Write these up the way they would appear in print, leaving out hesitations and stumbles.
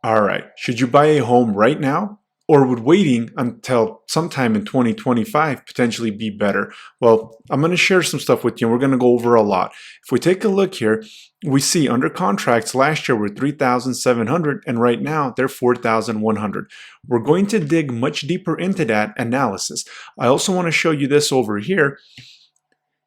All right, should you buy a home right now? Or would waiting until sometime in 2025 potentially be better? Well, I'm going to share some stuff with you and we're going to go over a lot. If we take a look here, we see under contracts last year were 3,700 and right now they're 4,100. We're going to dig much deeper into that analysis. I also want to show you this over here.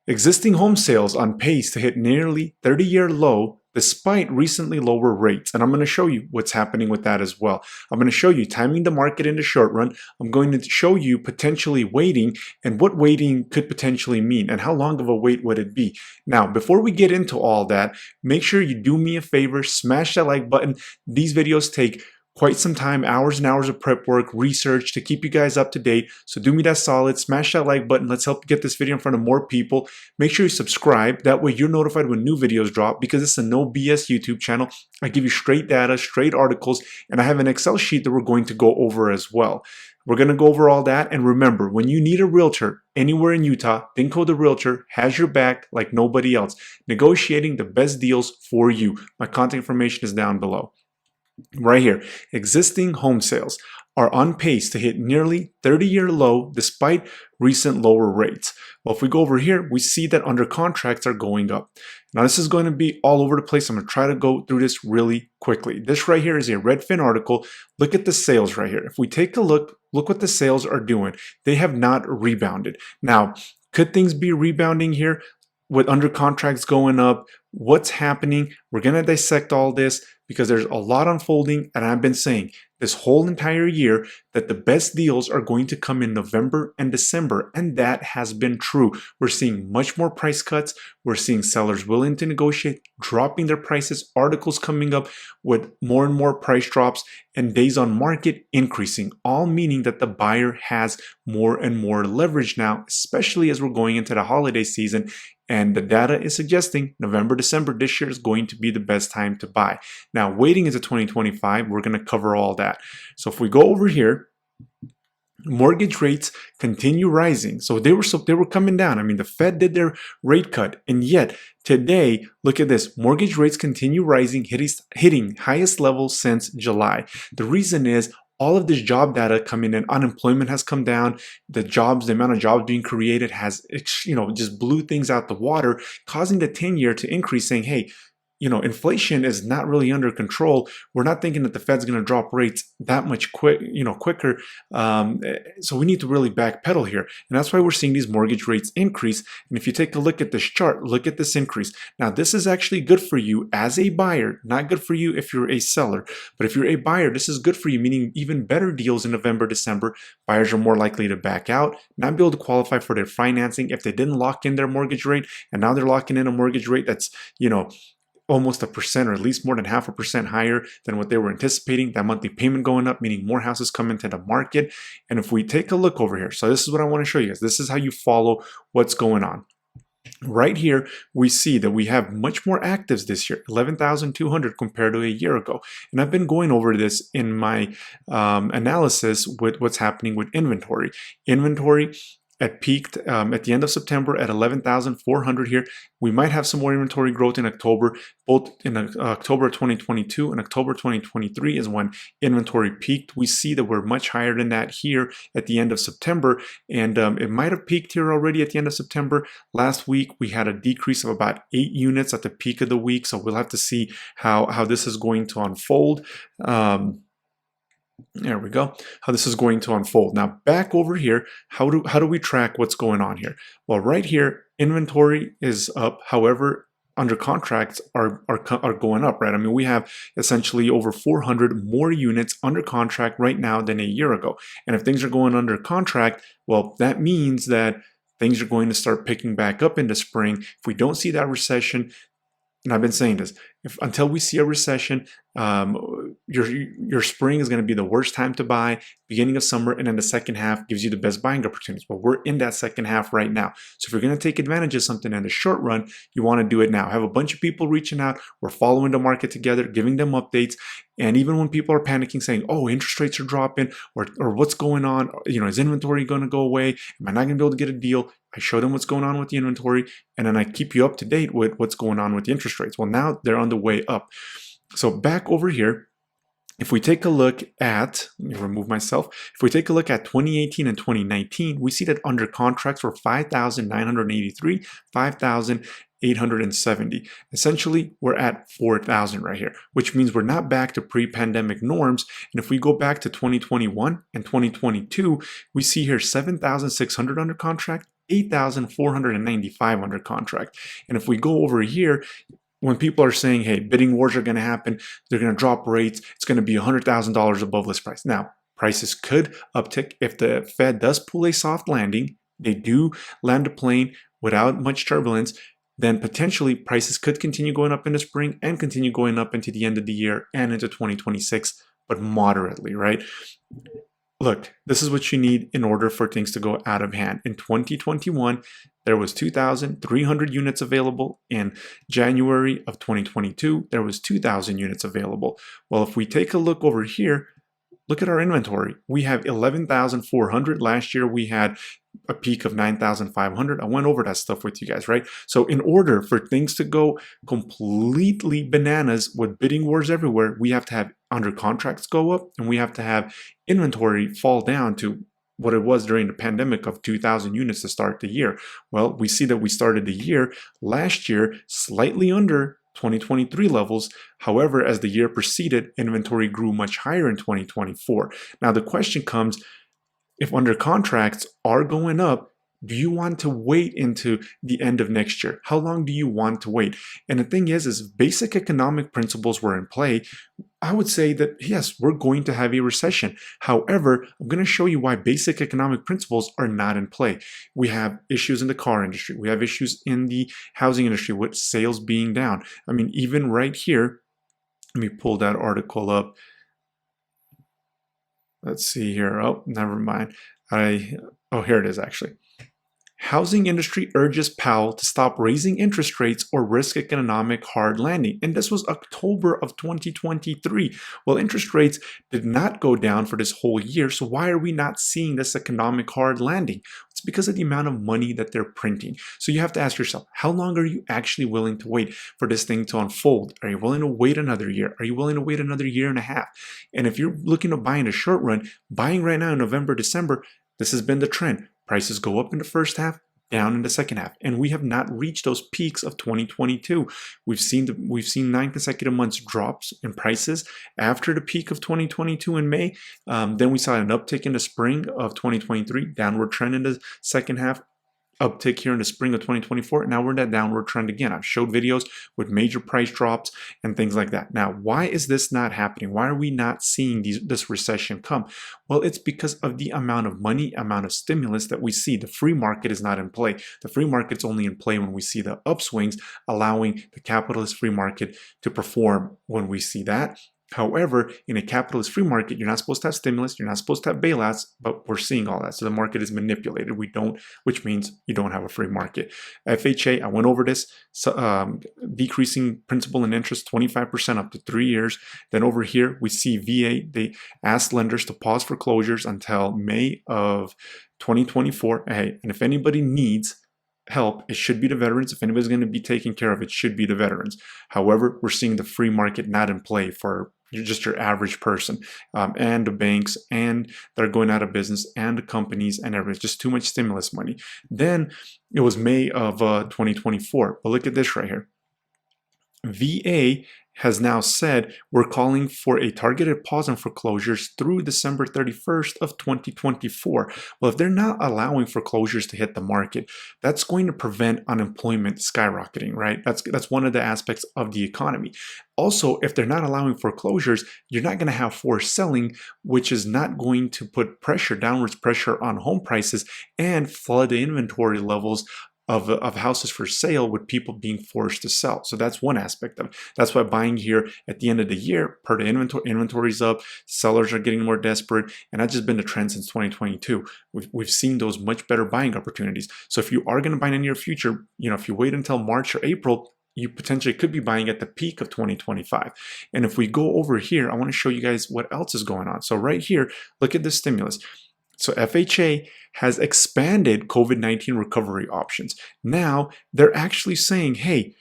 Existing home sales on pace to hit nearly 30-year low despite recently lower rates. And I'm going to show you what's happening with that as well. I'm going to show you timing the market in the short run. I'm going to show you potentially waiting and what waiting could potentially mean and how long of a wait would it be. Now, before we get into all that, make sure you do me a favor, smash that like button. These videos take quite some time, hours and hours of prep work, research to keep you guys up to date. So do me that solid, smash that like button. Let's help get this video in front of more people. Make sure you subscribe. That way you're notified when new videos drop because it's a no BS YouTube channel. I give you straight data, straight articles, and I have an Excel sheet that we're going to go over as well. We're going to go over all that. And remember, when you need a realtor anywhere in Utah, Binco the Realtor has your back like nobody else, negotiating the best deals for you. My contact information is down below. Right here, existing home sales are on pace to hit nearly 30-year low despite recent lower rates. Well, if we go over here, we see that under contracts are going up. Now, this is going to be all over the place. I'm going to try to go through this really quickly. This right here is a Redfin article. Look at the sales right here. If we take a look what the sales are doing. They have not rebounded. Now, could things be rebounding here with under contracts going up? What's happening? We're going to dissect all this because there's a lot unfolding, and I've been saying this whole entire year that the best deals are going to come in November and December, and that has been true. We're seeing much more price cuts. We're seeing sellers willing to negotiate, dropping their prices, articles coming up with more and more price drops, and days on market increasing, all meaning that the buyer has more and more leverage now, especially as we're going into the holiday season. And the data is suggesting November, December this year is going to be the best time to buy. Now, waiting into 2025, we're going to cover all that. So if we go over here, mortgage rates continue rising. So they were coming down. I mean, the Fed did their rate cut, and yet today, look at this. Mortgage rates continue rising, hitting highest levels since July. The reason is all of this job data coming in, unemployment has come down, the amount of jobs being created has, just blew things out the water, causing the 10-year to increase, saying, hey, inflation is not really under control. We're not thinking that the Fed's going to drop rates that much quicker. So we need to really backpedal here. And that's why we're seeing these mortgage rates increase. And if you take a look at this chart, look at this increase. Now, this is actually good for you as a buyer, not good for you if you're a seller. But if you're a buyer, this is good for you, meaning even better deals in November, December. Buyers are more likely to back out, not be able to qualify for their financing if they didn't lock in their mortgage rate. And now they're locking in a mortgage rate that's, almost 1% or at least more than 0.5% higher than what they were anticipating. That monthly payment going up, meaning more houses come into the market. And if we take a look over here, so this is what I want to show you guys. This is how you follow what's going on. Right here, we see that we have much more actives this year, 11,200 compared to a year ago. And I've been going over this in my analysis with what's happening with inventory. Inventory peaked at the end of September at 11,400 here. We might have some more inventory growth in October. Both in October 2022 and October 2023 is when inventory peaked. We see that we're much higher than that here at the end of September, and it might have peaked here already at the end of September. Last week we had a decrease of about 8 units at the peak of the week, so we'll have to see how this is going to unfold. There we go, how this is going to unfold. Now back over here, how do we track what's going on here? Well, right here, inventory is up. However, under contracts are going up, right? I mean, we have essentially over 400 more units under contract right now than a year ago. And if things are going under contract, well, that means that things are going to start picking back up in the spring. If we don't see that recession, and I've been saying this, until we see a recession, your spring is going to be the worst time to buy, beginning of summer, and then the second half gives you the best buying opportunities. But we're in that second half right now. So if you're going to take advantage of something in the short run, you want to do it now. Have a bunch of people reaching out. We're following the market together, giving them updates. And even when people are panicking, saying, oh, interest rates are dropping, or what's going on? Is inventory going to go away? Am I not going to be able to get a deal? I show them what's going on with the inventory, and then I keep you up to date with what's going on with the interest rates. Well, now they're on the way up. So back over here, If we take a look at, let me remove myself. If we take a look at 2018 and 2019, we see that under contracts were 5,983, 5,870. Essentially, we're at 4,000 right here, which means we're not back to pre-pandemic norms. And if we go back to 2021 and 2022, we see here 7,600 under contract, 8,495 under contract. And if we go over here, when people are saying, hey, bidding wars are going to happen, they're going to drop rates, it's going to be $100,000 above list price. Now, prices could uptick if the Fed does pull a soft landing, they do land a plane without much turbulence, then potentially prices could continue going up in the spring and continue going up into the end of the year and into 2026, but moderately, right? Look, this is what you need in order for things to go out of hand. In 2021, there was 2,300 units available. In January of 2022, there was 2,000 units available. Well, if we take a look over here, look at our inventory. We have 11,400. Last year, we had a peak of 9,500. I went over that stuff with you guys, right? So in order for things to go completely bananas with bidding wars everywhere, we have to have under contracts go up and we have to have inventory fall down to what it was during the pandemic of 2,000 units to start the year. Well, we see that we started the year last year slightly under 2023 levels. However, as the year proceeded, inventory grew much higher in 2024. Now the question comes, if under contracts are going up, do you want to wait into the end of next year? How long do you want to wait? And the thing is if basic economic principles were in play, I would say that yes, we're going to have a recession. However, I'm going to show you why basic economic principles are not in play. We have issues in the car industry. We have issues in the housing industry with sales being down. I mean, even right here, let me pull that article up. Let's see here. Oh, never mind. Oh, here it is actually. Housing industry urges Powell to stop raising interest rates or risk economic hard landing. And this was October of 2023. Well, interest rates did not go down for this whole year. So why are we not seeing this economic hard landing? It's because of the amount of money that they're printing. So you have to ask yourself, how long are you actually willing to wait for this thing to unfold? Are you willing to wait another year? Are you willing to wait another year and a half? And if you're looking to buy in a short run, buying right now in November, December, this has been the trend. Prices go up in the first half, down in the second half, and we have not reached those peaks of 2022. We've seen 9 consecutive months drops in prices after the peak of 2022 in May. Then we saw an uptick in the spring of 2023, downward trend in the second half, uptick here in the spring of 2024. Now we're in that downward trend again. I've showed videos with major price drops and things like that. Now, why is this not happening? Why are we not seeing this recession come? Well, it's because of the amount of money, amount of stimulus that we see. The free market is not in play. The free market's only in play when we see the upswings, allowing the capitalist free market to perform when we see that. However, in a capitalist free market, you're not supposed to have stimulus, you're not supposed to have bailouts, but we're seeing all that. So the market is manipulated. Which means you don't have a free market. FHA, I went over this, decreasing principal and interest 25% up to 3 years. Then over here, we see VA, they asked lenders to pause foreclosures until May of 2024. Hey, and if anybody needs help, it should be the veterans. If anybody's going to be taken care of, it should be the veterans. However, we're seeing the free market not in play for just your average person, and the banks, and they're going out of business, and the companies, and everything. Just too much stimulus money. Then it was May of 2024. But look at this right here. VA has now said we're calling for a targeted pause on foreclosures through December 31st of 2024. Well, if they're not allowing foreclosures to hit the market, that's going to prevent unemployment skyrocketing, right? That's one of the aspects of the economy. Also, if they're not allowing foreclosures, you're not going to have forced selling, which is not going to put downwards pressure on home prices and flood the inventory levels of houses for sale with people being forced to sell. So that's one aspect of it. That's why buying here at the end of the year, per the inventory's up, sellers are getting more desperate, and that's just been the trend since 2022. We've seen those much better buying opportunities. So if you are going to buy in the near future, if you wait until March or April, you potentially could be buying at the peak of 2025. And if we go over here, I want to show you guys what else is going on. So right here, look at the stimulus. So FHA has expanded COVID-19 recovery options. Now they're actually saying, hey,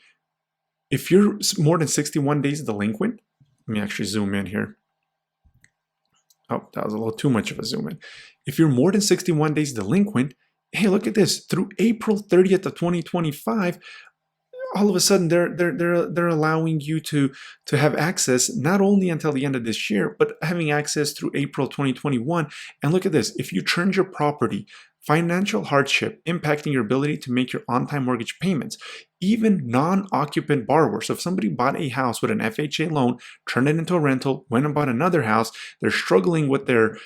if you're more than 61 days delinquent, let me actually zoom in here. Oh, that was a little too much of a zoom in. If you're more than 61 days delinquent, hey, look at this. Through April 30th of 2025, all of a sudden they're allowing you to have access not only until the end of this year, but having access through April 2021. And look at this. If you turned your property, financial hardship impacting your ability to make your on-time mortgage payments, even non-occupant borrowers. So if somebody bought a house with an FHA loan, turned it into a rental, went and bought another house, they're struggling with their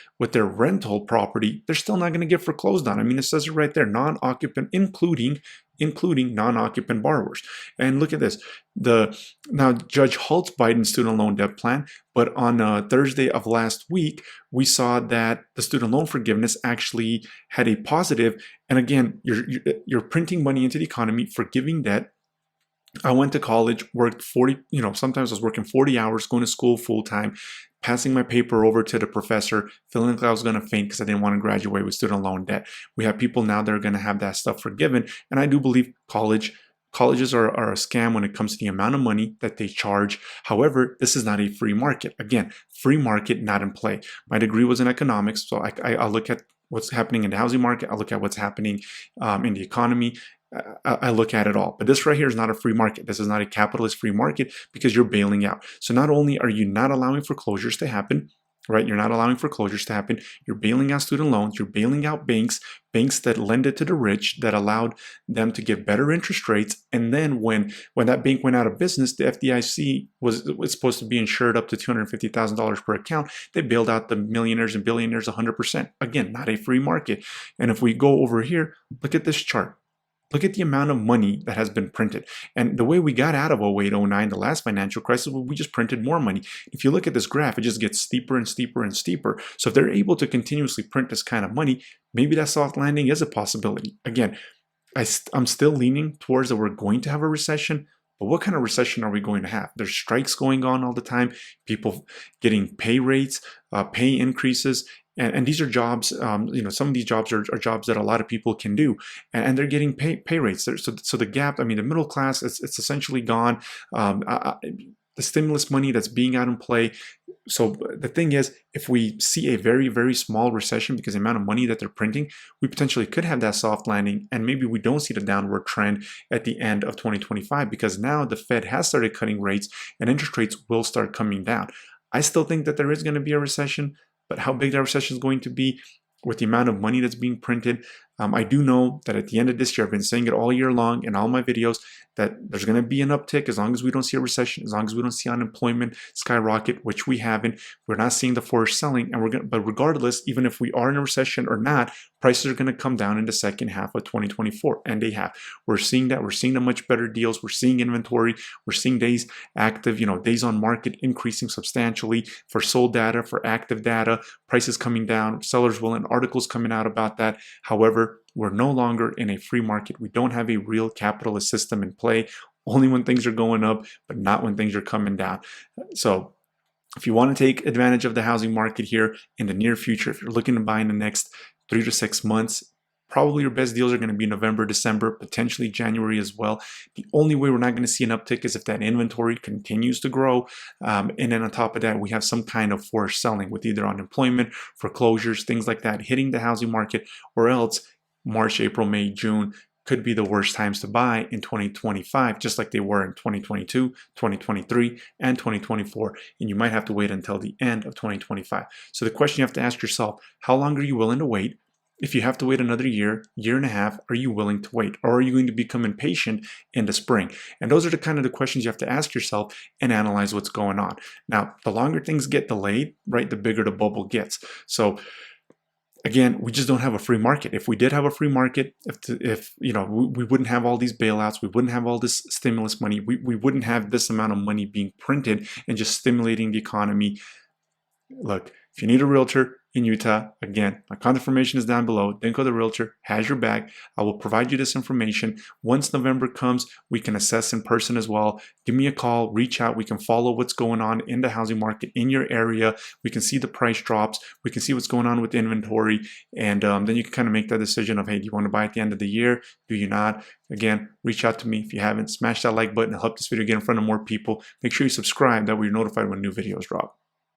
rental property, they're still not going to get foreclosed on. I mean, it says it right there, non-occupant, including non-occupant borrowers. And look at this. Now Judge Halt's Biden student loan debt plan, but on Thursday of last week, we saw that the student loan forgiveness actually had a positive. And again, you're printing money into the economy, forgiving debt. I went to college, worked 40, sometimes I was working 40 hours, going to school full time, passing my paper over to the professor, feeling like I was going to faint because I didn't want to graduate with student loan debt. We have people now that are going to have that stuff forgiven. And I do believe colleges are a scam when it comes to the amount of money that they charge. However, this is not a free market. Again, free market not in play. My degree was in economics, so I look at what's happening in the housing market. I look at what's happening in the economy. I look at it all. But this right here is not a free market. This is not a capitalist free market because you're bailing out. So not only are you not allowing foreclosures to happen, right? You're not allowing foreclosures to happen. You're bailing out student loans. You're bailing out banks that lend it to the rich, that allowed them to get better interest rates. And then when that bank went out of business, the FDIC was supposed to be insured up to $250,000 per account. They bailed out the millionaires and billionaires 100%. Again, not a free market. And if we go over here, look at this chart. Look at the amount of money that has been printed. And the way we got out of 08, 09, the last financial crisis, we just printed more money. If you look at this graph, it just gets steeper and steeper and steeper. So if they're able to continuously print this kind of money, maybe that soft landing is a possibility. Again, I'm still leaning towards that we're going to have a recession. But what kind of recession are we going to have? There's strikes going on all the time, people getting pay rates, pay increases. And these are jobs, some of these jobs are jobs that a lot of people can do, and they're getting pay rates. So the gap, the middle class, it's essentially gone. The stimulus money that's being out in play. So the thing is, if we see a very, very small recession because the amount of money that they're printing, we potentially could have that soft landing, and maybe we don't see the downward trend at the end of 2025 because now the Fed has started cutting rates and interest rates will start coming down. I still think that there is going to be a recession. But how big that recession is going to be with the amount of money that's being printed, I do know that at the end of this year, I've been saying it all year long in all my videos, that there's going to be an uptick as long as we don't see a recession, as long as we don't see unemployment skyrocket, which we haven't. We're not seeing the forced selling, but regardless, even if we are in a recession or not, prices are going to come down in the second half of 2024, and they have. We're seeing that. We're seeing the much better deals. We're seeing inventory. We're seeing days active, days on market increasing substantially for sold data, for active data, prices coming down, sellers willing, articles coming out about that. However, we're no longer in a free market. We don't have a real capitalist system in play, only when things are going up, but not when things are coming down. So if you want to take advantage of the housing market here in the near future, if you're looking to buy in the next 3 to 6 months, probably your best deals are going to be November, December, potentially January as well. The only way we're not going to see an uptick is if that inventory continues to grow. And then on top of that, we have some kind of forced selling with either unemployment, foreclosures, things like that hitting the housing market, or else March, April, May, June could be the worst times to buy in 2025, just like they were in 2022, 2023, and 2024. And you might have to wait until the end of 2025. So the question you have to ask yourself, how long are you willing to wait? If you have to wait another year and a half, are you willing to wait? Or are you going to become impatient in the spring? And those are the kind of the questions you have to ask yourself and analyze what's going on. Now, the longer things get delayed, right, the bigger the bubble gets. So again, we just don't have a free market. If we did have a free market, we wouldn't have all these bailouts, we wouldn't have all this stimulus money, we wouldn't have this amount of money being printed and just stimulating the economy. Look, if you need a realtor in Utah, again, my contact information is down below. Dinko the Realtor has your back. I will provide you this information. Once November comes, we can assess in person as well. Give me a call, reach out. We can follow what's going on in the housing market in your area. We can see the price drops. We can see what's going on with inventory. And then you can kind of make that decision of, hey, do you want to buy at the end of the year? Do you not? Again, reach out to me. If you haven't, smash that like button. It'll help this video get in front of more people. Make sure you subscribe. That way you're notified when new videos drop.